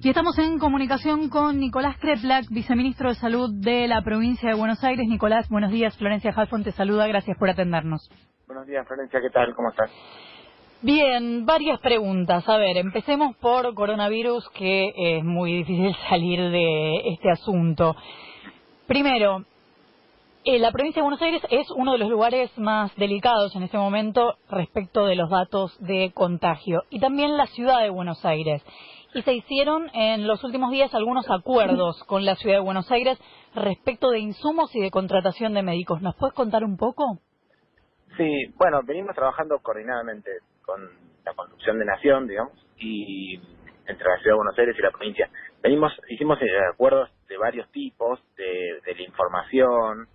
Y estamos en comunicación con Nicolás Kreplak, viceministro de Salud de la provincia de Buenos Aires. Nicolás, buenos días. Florencia Halfon te saluda. Gracias por atendernos. Buenos días, Florencia. ¿Qué tal? ¿Cómo estás? Bien, varias preguntas. A ver, empecemos por coronavirus, que es muy difícil salir de este asunto. Primero, la provincia de Buenos Aires es uno de los lugares más delicados en este momento respecto de los datos de contagio. Y también la ciudad de Buenos Aires. Y se hicieron en los últimos días algunos acuerdos con la ciudad de Buenos Aires respecto de insumos y de contratación de médicos. ¿Nos puedes contar un poco? Sí, bueno, venimos trabajando coordinadamente con la construcción de nación, digamos, y entre la ciudad de Buenos Aires y la provincia. Hicimos acuerdos de varios tipos, de la información,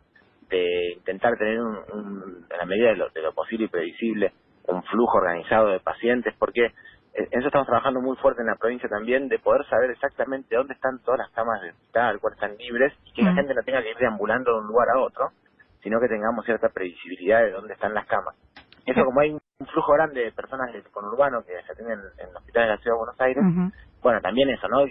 de intentar tener en la medida de lo posible y previsible, un flujo organizado de pacientes, porque en eso estamos trabajando muy fuerte en la provincia también, de poder saber exactamente dónde están todas las camas del hospital, cuáles están libres, y que la gente no tenga que ir deambulando de un lugar a otro, sino que tengamos cierta previsibilidad de dónde están las camas. Eso, como hay un flujo grande de personas del conurbano que se atienden en los hospitales de la ciudad de Buenos Aires, bueno, también eso, ¿no?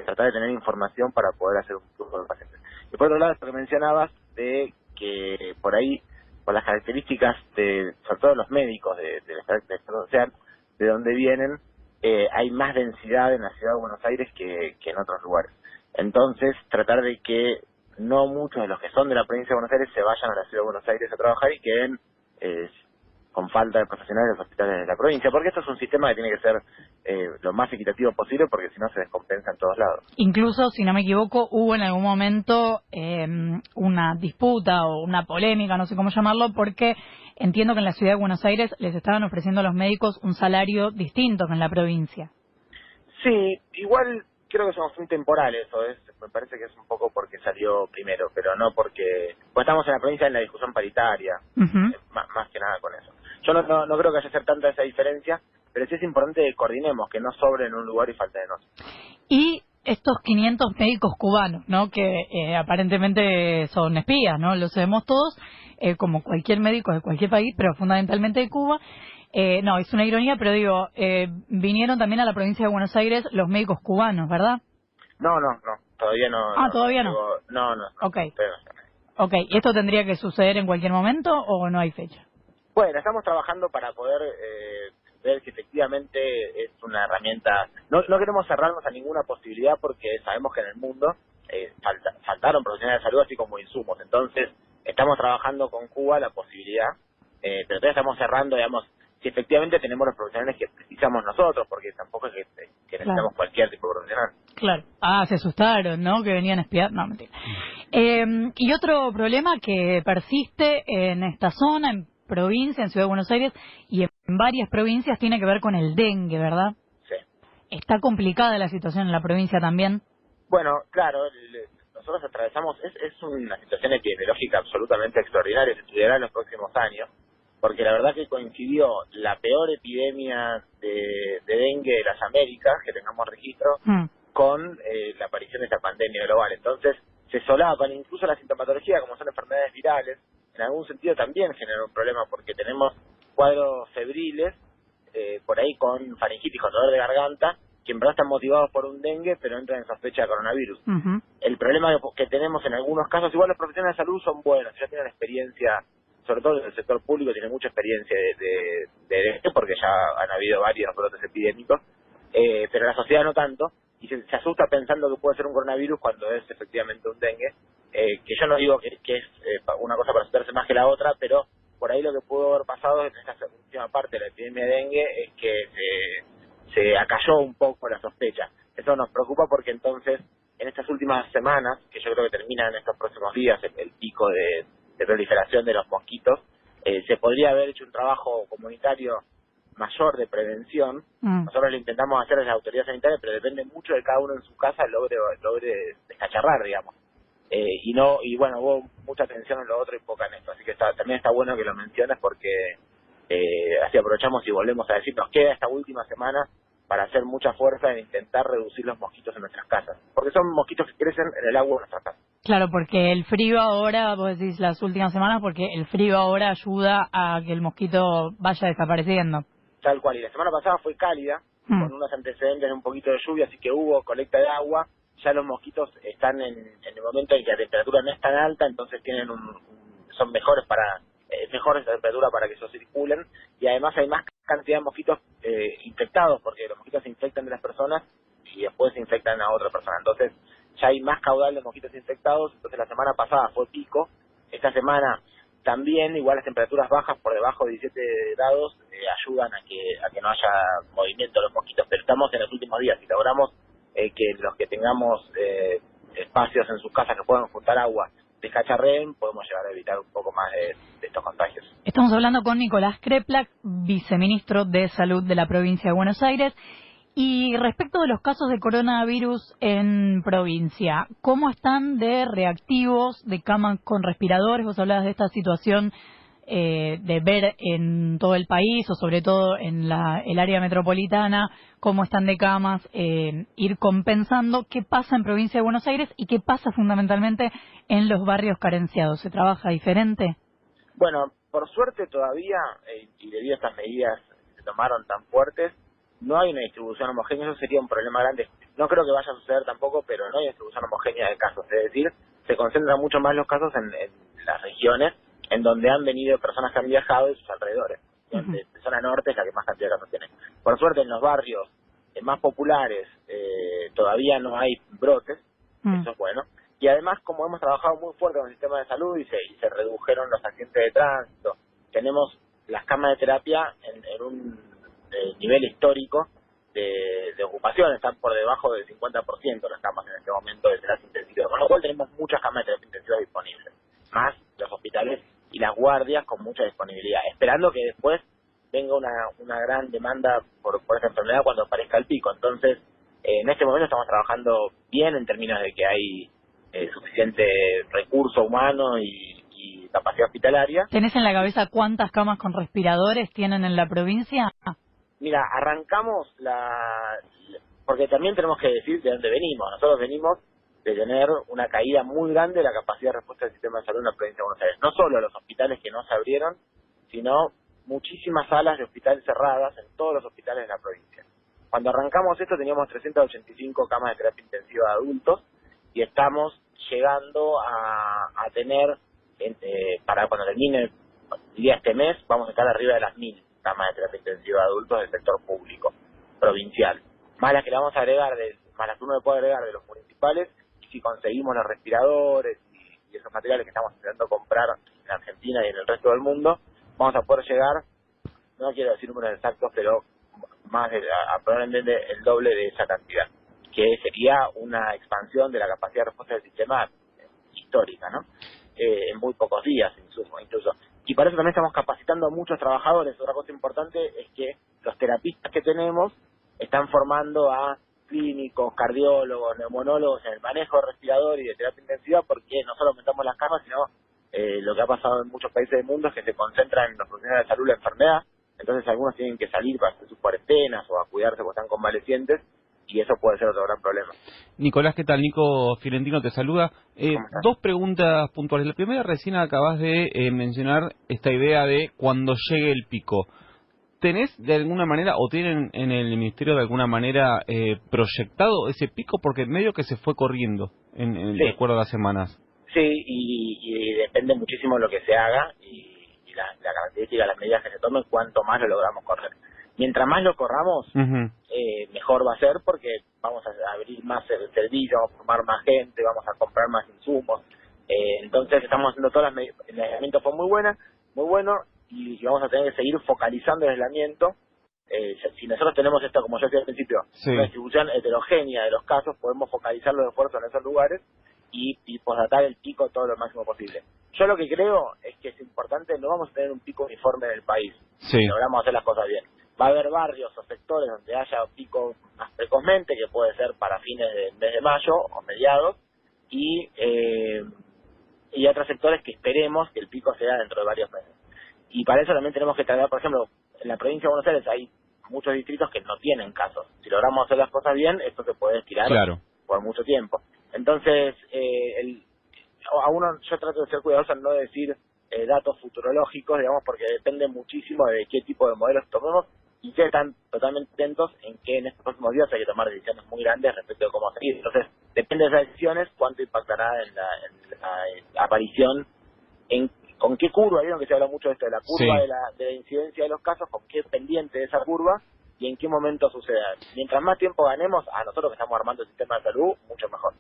Tratar de tener información para poder hacer un flujo de pacientes. Y por otro lado, esto que mencionabas, de que por ahí, por las características sobre todo los médicos del carácter social, de donde vienen, hay más densidad en la ciudad de Buenos Aires que en otros lugares. Entonces, tratar de que no muchos de los que son de la provincia de Buenos Aires se vayan a la ciudad de Buenos Aires a trabajar y queden con falta de profesionales de los hospitales de la provincia, porque esto es un sistema que tiene que ser lo más equitativo posible, porque si no se descompensa en todos lados. Incluso, si no me equivoco, hubo en algún momento una disputa o una polémica, no sé cómo llamarlo, porque entiendo que en la ciudad de Buenos Aires les estaban ofreciendo a los médicos un salario distinto que en la provincia. Sí, igual creo que somos muy temporales, me parece que es un poco porque salió primero, pero no porque... Pues estamos en la provincia en la discusión paritaria, más que nada con eso. Yo no creo que haya ser tanta esa diferencia, pero sí es importante que coordinemos, que no sobre en un lugar y falte en otro. Y estos 500 médicos cubanos, ¿no? Que aparentemente son espías, ¿no? Lo sabemos todos, como cualquier médico de cualquier país, pero fundamentalmente de Cuba. No, es una ironía, pero digo, vinieron también a la provincia de Buenos Aires los médicos cubanos, ¿verdad? No, todavía no. Ah, ¿todavía no? No. Okay. ¿Y esto tendría que suceder en cualquier momento o no hay fecha? Bueno, estamos trabajando para poder ver si efectivamente es una herramienta. No queremos cerrarnos a ninguna posibilidad, porque sabemos que en el mundo faltaron profesionales de salud así como insumos. Entonces, estamos trabajando con Cuba la posibilidad, pero todavía estamos cerrando, digamos, si efectivamente tenemos los profesionales que precisamos nosotros, porque tampoco es que necesitamos cualquier tipo de profesional. Claro. Ah, se asustaron, ¿no? Que venían a espiar. No, mentira. Y otro problema que persiste en esta zona, en provincia, en Ciudad de Buenos Aires y en varias provincias, tiene que ver con el dengue, ¿verdad? Sí. ¿Está complicada la situación en la provincia también? Bueno, claro, nosotros atravesamos, es una situación epidemiológica absolutamente extraordinaria, se estudiará en los próximos años, porque la verdad que coincidió la peor epidemia de dengue de las Américas, que tengamos registro, con la aparición de esta pandemia global. Entonces, se solapan incluso la sintomatología, como son enfermedades virales, en algún sentido también genera un problema, porque tenemos cuadros febriles, por ahí con faringitis, con dolor de garganta, que en verdad están motivados por un dengue, pero entran en sospecha de coronavirus. El problema que tenemos en algunos casos, igual los profesionales de salud son buenos, ya tienen experiencia, sobre todo en el sector público, tienen mucha experiencia de dengue, porque ya han habido varios brotes epidémicos, pero la sociedad no tanto, y se asusta pensando que puede ser un coronavirus cuando es efectivamente un dengue, que yo no digo que es una cosa para asustarse más que la otra, pero por ahí lo que pudo haber pasado en esta última parte de la epidemia de dengue es que se acalló un poco la sospecha. Eso nos preocupa, porque entonces en estas últimas semanas, que yo creo que terminan en estos próximos días el pico de proliferación de los mosquitos, se podría haber hecho un trabajo comunitario mayor de prevención. Nosotros lo intentamos hacer desde la autoridad sanitaria, pero depende mucho de cada uno en su casa logre descacharrar, digamos. Y bueno, hubo mucha atención en lo otro y poca en esto, así que también está bueno que lo menciones, porque así aprovechamos y volvemos a decir, nos queda esta última semana para hacer mucha fuerza en intentar reducir los mosquitos en nuestras casas, porque son mosquitos que crecen en el agua de nuestras casas. Claro, porque el frío ahora, vos decís las últimas semanas, porque el frío ahora ayuda a que el mosquito vaya desapareciendo. Tal cual, y la semana pasada fue cálida, con unos antecedentes de un poquito de lluvia, así que hubo colecta de agua. Ya los mosquitos están en el momento en que la temperatura no es tan alta, entonces tienen son mejores mejor esa temperatura para que ellos circulen, y además hay más cantidad de mosquitos infectados, porque los mosquitos se infectan de las personas y después se infectan a otra persona. Entonces ya hay más caudal de mosquitos infectados. Entonces la semana pasada fue pico, esta semana también. Igual las temperaturas bajas por debajo de 17 grados ayudan a que no haya movimiento de los mosquitos, pero estamos en los últimos días. Si logramos que los que tengamos espacios en sus casas que puedan juntar agua descacharreen, podemos llegar a evitar un poco más de estos contagios. Estamos hablando con Nicolás Kreplak, viceministro de Salud de la provincia de Buenos Aires. Y respecto de los casos de coronavirus en provincia, ¿cómo están de reactivos, de camas con respiradores? Vos hablabas de esta situación de ver en todo el país, o sobre todo en el área metropolitana, cómo están de camas, ir compensando qué pasa en provincia de Buenos Aires y qué pasa fundamentalmente en los barrios carenciados. ¿Se trabaja diferente? Bueno, por suerte todavía, y debido a estas medidas que se tomaron tan fuertes, no hay una distribución homogénea. Eso sería un problema grande. No creo que vaya a suceder tampoco, pero no hay distribución homogénea de casos. Es decir, se concentran mucho más los casos en las regiones en donde han venido personas que han viajado y sus alrededores. Donde zona norte es la que más cantidad de casos tiene. Por suerte, en los barrios más populares todavía no hay brotes. Eso es bueno. Y además, como hemos trabajado muy fuerte con el sistema de salud y se redujeron los accidentes de tránsito, tenemos las camas de terapia en un nivel histórico de ocupación. Están por debajo del 50% las camas en este momento de terapia intensiva, con lo cual tenemos muchas camas de terapia intensiva disponibles, más los hospitales y las guardias con mucha disponibilidad, esperando que después venga una gran demanda por esta enfermedad cuando aparezca el pico. Entonces, en este momento estamos trabajando bien en términos de que hay suficiente recurso humano y capacidad hospitalaria. ¿Tenés en la cabeza cuántas camas con respiradores tienen en la provincia? Mira, arrancamos porque también tenemos que decir de dónde venimos. Nosotros venimos de tener una caída muy grande de la capacidad de respuesta del sistema de salud en la provincia de Buenos Aires. No solo los hospitales que no se abrieron, sino muchísimas salas de hospital cerradas en todos los hospitales de la provincia. Cuando arrancamos esto teníamos 385 camas de terapia intensiva de adultos, y estamos llegando a tener, para cuando termine el día este mes, vamos a estar arriba de las 1000 camas de terapia intensiva de adultos del sector público, provincial. Más las que le vamos a agregar, más las que uno le puede agregar de los municipales, y si conseguimos los respiradores y esos materiales que estamos intentando comprar en Argentina y en el resto del mundo, vamos a poder llegar, no quiero decir números exactos, pero más probablemente el doble de esa cantidad, que sería una expansión de la capacidad de respuesta del sistema histórica, ¿no? En muy pocos días, incluso. Y para eso también estamos capacitando a muchos trabajadores. Otra cosa importante es que los terapistas que tenemos están formando a clínicos, cardiólogos, neumonólogos en el manejo de respirador y de terapia intensiva, porque no solo aumentamos las camas, sino lo que ha pasado en muchos países del mundo es que se concentran en los profesionales de salud la enfermedad. Entonces algunos tienen que salir para hacer sus cuarentenas o a cuidarse porque están convalecientes, y eso puede ser otro gran problema. Nicolás, ¿qué tal? Nico Fiorentino te saluda. Dos preguntas puntuales. La primera, recién acabas de mencionar esta idea de cuando llegue el pico. ¿Tenés de alguna manera, o tienen en el Ministerio de alguna manera proyectado ese pico? Porque medio que se fue corriendo de acuerdo a las semanas. Sí, y depende muchísimo de lo que se haga y la característica de las medidas que se tomen, cuánto más lo logramos correr. Mientras más lo corramos, mejor va a ser, porque vamos a abrir más el servicio, vamos a formar más gente, vamos a comprar más insumos. Entonces estamos haciendo todas las medidas. El aislamiento fue muy bueno, y vamos a tener que seguir focalizando el aislamiento. Si nosotros tenemos esto, como yo decía al principio, una distribución heterogénea de los casos, podemos focalizar los esfuerzos en esos lugares y posdatar el pico todo lo máximo posible. Yo lo que creo es que es importante, no vamos a tener un pico uniforme en el país, si logramos hacer las cosas bien. Va a haber barrios o sectores donde haya pico más precozmente, que puede ser para fines del mes de mayo o mediados, y otros sectores que esperemos que el pico sea dentro de varios meses. Y para eso también tenemos que tratar, por ejemplo, en la provincia de Buenos Aires hay muchos distritos que no tienen casos. Si logramos hacer las cosas bien, esto se puede estirar por mucho tiempo. Entonces, yo trato de ser cuidadoso en no decir datos futurológicos, digamos, porque depende muchísimo de qué tipo de modelos tomemos. y que están totalmente atentos en que en estos próximos días hay que tomar decisiones muy grandes respecto de cómo seguir. Entonces, depende de esas decisiones, cuánto impactará en la aparición, con qué curva, vieron que se habla mucho de esto, de la curva de la incidencia de los casos, con qué pendiente de esa curva y en qué momento suceda. Mientras más tiempo ganemos, a nosotros que estamos armando el sistema de salud, mucho mejor.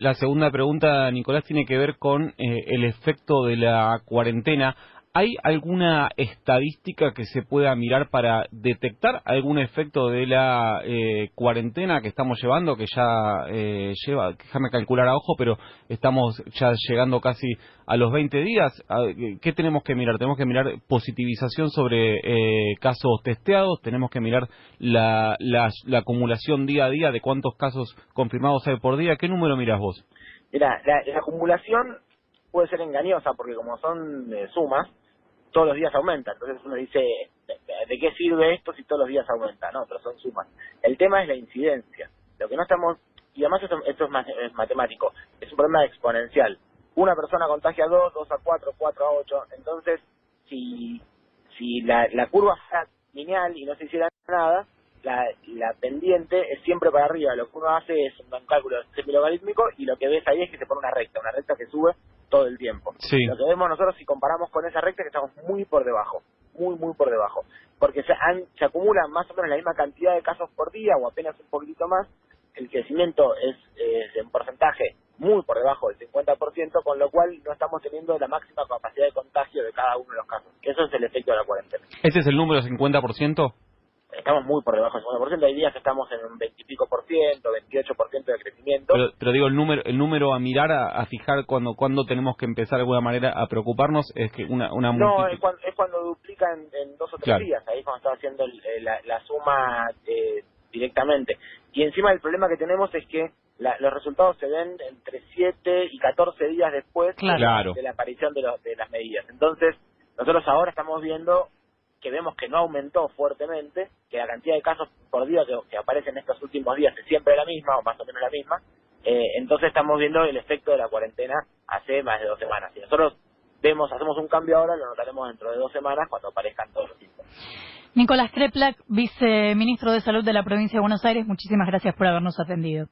La segunda pregunta, Nicolás, tiene que ver con el efecto de la cuarentena. ¿Hay alguna estadística que se pueda mirar para detectar algún efecto de la cuarentena que estamos llevando, que ya lleva, déjame calcular a ojo, pero estamos ya llegando casi a los 20 días? ¿Qué tenemos que mirar? Tenemos que mirar positivización sobre casos testeados, tenemos que mirar la acumulación día a día de cuántos casos confirmados hay por día. ¿Qué número miras vos? Mira, la acumulación puede ser engañosa porque como son sumas, todos los días aumenta. Entonces uno dice, ¿de qué sirve esto si todos los días aumenta? No, pero son sumas. El tema es la incidencia. Lo que no estamos, y además esto es matemático, es un problema exponencial. Una persona contagia a 2, 2 a 4, 4 a 8. Entonces, si la curva fuera lineal y no se hiciera nada, la pendiente es siempre para arriba. Lo que uno hace es un cálculo semilogarítmico y lo que ves ahí es que se pone una recta que sube todo el tiempo. Sí. Lo que vemos nosotros si comparamos con esa recta es que estamos muy por debajo, muy por debajo, porque se acumulan más o menos la misma cantidad de casos por día o apenas un poquitito más. El crecimiento es en porcentaje muy por debajo del 50%, con lo cual no estamos teniendo la máxima capacidad de contagio de cada uno de los casos. Eso es el efecto de la cuarentena. ¿Ese es el número 50%? Estamos muy por debajo del 50%, hay días que estamos en un 20 y pico por ciento, 28% de crecimiento. Pero digo, el número a mirar, a fijar cuando tenemos que empezar de alguna manera a preocuparnos, es que una No, es cuando duplica en 2 o 3 días, ahí es cuando está haciendo la suma directamente. Y encima el problema que tenemos es que los resultados se ven entre 7 y 14 días después de la aparición de las medidas. Entonces, nosotros ahora estamos viendo que vemos que no aumentó fuertemente, que la cantidad de casos por día que aparecen estos últimos días es siempre la misma, o más o menos la misma. Entonces estamos viendo el efecto de la cuarentena hace más de 2 semanas. Si nosotros hacemos un cambio ahora, lo notaremos dentro de 2 semanas cuando aparezcan todos los síntomas. Nicolás Kreplak, viceministro de Salud de la Provincia de Buenos Aires, muchísimas gracias por habernos atendido.